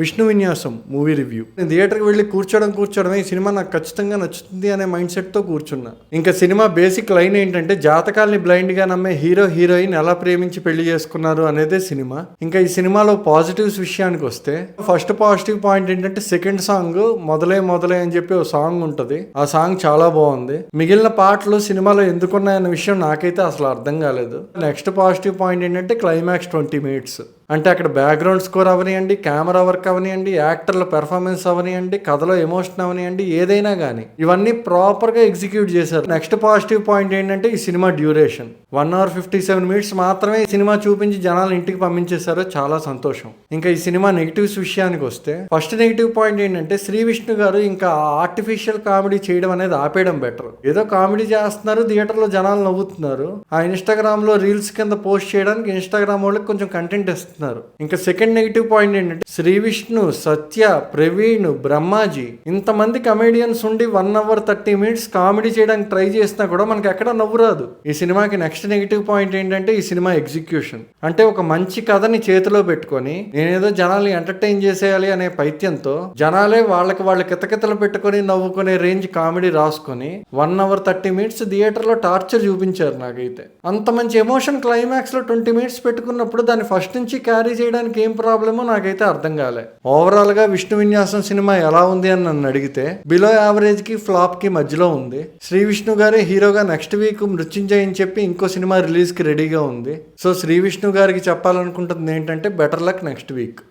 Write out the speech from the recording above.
విష్ణు విన్యాసం movie review. నేను థియేటర్కి వెళ్ళి కూర్చోవడమే ఈ సినిమా నాకు ఖచ్చితంగా నచ్చుతుంది అనే మైండ్ సెట్తో కూర్చున్నా. ఇంకా సినిమా బేసిక్ లైన్ ఏంటంటే జాతకాల్ని బ్లైండ్గా నమ్మే హీరో హీరోయిన్ ఎలా ప్రేమించి పెళ్లి చేసుకున్నారు అనేదే సినిమా. ఇంకా ఈ సినిమాలో పాజిటివ్స్ విషయానికి వస్తే ఫస్ట్ పాజిటివ్ పాయింట్ ఏంటంటే సెకండ్ సాంగ్ మొదలే అని చెప్పి ఒక సాంగ్ ఉంటుంది. ఆ సాంగ్ చాలా బాగుంది. మిగిలిన పాటలు సినిమాలో ఎందుకున్నాయన్న విషయం నాకైతే అసలు అర్థం కాలేదు. నెక్స్ట్ పాజిటివ్ పాయింట్ ఏంటంటే క్లైమాక్స్ 20 minutes. అంటే అక్కడ బ్యాక్గ్రౌండ్ స్కోర్ అవనియండి, కెమెరా వర్క్ అవనియండి, యాక్టర్ల పెర్ఫార్మెన్స్ అవనియండి, కథలో ఎమోషన్ అవనియండి, ఏదైనా కానీ ఇవన్నీ ప్రాపర్గా ఎగ్జిక్యూట్ చేశారు. నెక్స్ట్ పాజిటివ్ పాయింట్ ఏంటంటే ఈ సినిమా డ్యూరేషన్ 1 hour 57 minutes మాత్రమే ఈ సినిమా చూపించి జనాలు ఇంటికి పంపించేశారు. చాలా సంతోషం. ఇంకా ఈ సినిమా నెగిటివ్స్ విషయానికి వస్తే ఫస్ట్ నెగిటివ్ పాయింట్ ఏంటంటే శ్రీ విష్ణు గారు ఇంకా ఆర్టిఫిషియల్ కామెడీ చేయడం అనేది ఆపేయడం బెటర్. ఏదో కామెడీ చేస్తున్నారు, థియేటర్లో జనాలు నవ్వుతున్నారు. ఆ ఇన్స్టాగ్రామ్ లో రీల్స్ కింద పోస్ట్ చేయడానికి ఇన్స్టాగ్రామ్ వాళ్ళకి కొంచెం కంటెంట్ ఇస్తున్నారు. ఇంకా సెకండ్ నెగిటివ్ పాయింట్ ఏంటంటే శ్రీ విష్ణు, సత్య, ప్రవీణ్, బ్రహ్మాజీ ఇంతమంది కమేడియన్స్ ఉండి 1 hour 30 minutes కామెడీ చేయడానికి ట్రై చేసినా కూడా మనకి ఎక్కడ నవ్వు రాదు. ఈ సినిమాకి నెక్స్ట్ నెగిటివ్ పాయింట్ ఏంటంటే ఈ సినిమా ఎగ్జిక్యూషన్. అంటే ఒక మంచి కథని చేతిలో పెట్టుకొని నేనేదో జనాల్ని ఎంటర్టైన్ చేసేయాలి అనే పైత్యంతో జనాలే వాళ్ళ కితకితలు పెట్టుకొని నవ్వుకునే రేంజ్ కామెడీ రాసుకొని 1 hour 30 minutes థియేటర్లో టార్చర్ చూపించారు. నాకైతే అంత మంచి ఎమోషన్ క్లైమాక్స్ లో 20 minutes పెట్టుకున్నప్పుడు దాన్ని ఫస్ట్ నుంచి క్యారీ చేయడానికి ఏం ప్రాబ్లమో నాకైతే అర్థం కాలే. ఓవరాల్ గా విష్ణు విన్యాసం సినిమా ఎలా ఉంది అని నన్ను అడిగితే బిలో యావరేజ్ కి ఫ్లాప్ కి మధ్యలో ఉంది. శ్రీ విష్ణు గారే హీరోగా నెక్స్ట్ వీక్ మృత్యుంజయ్ అని చెప్పి ఇంకో సినిమా రిలీజ్ కి రెడీగా ఉంది. సో శ్రీ విష్ణు గారికి చెప్పాలనుకుంటుంది ఏంటంటే బెటర్ లక్ నెక్స్ట్ వీక్.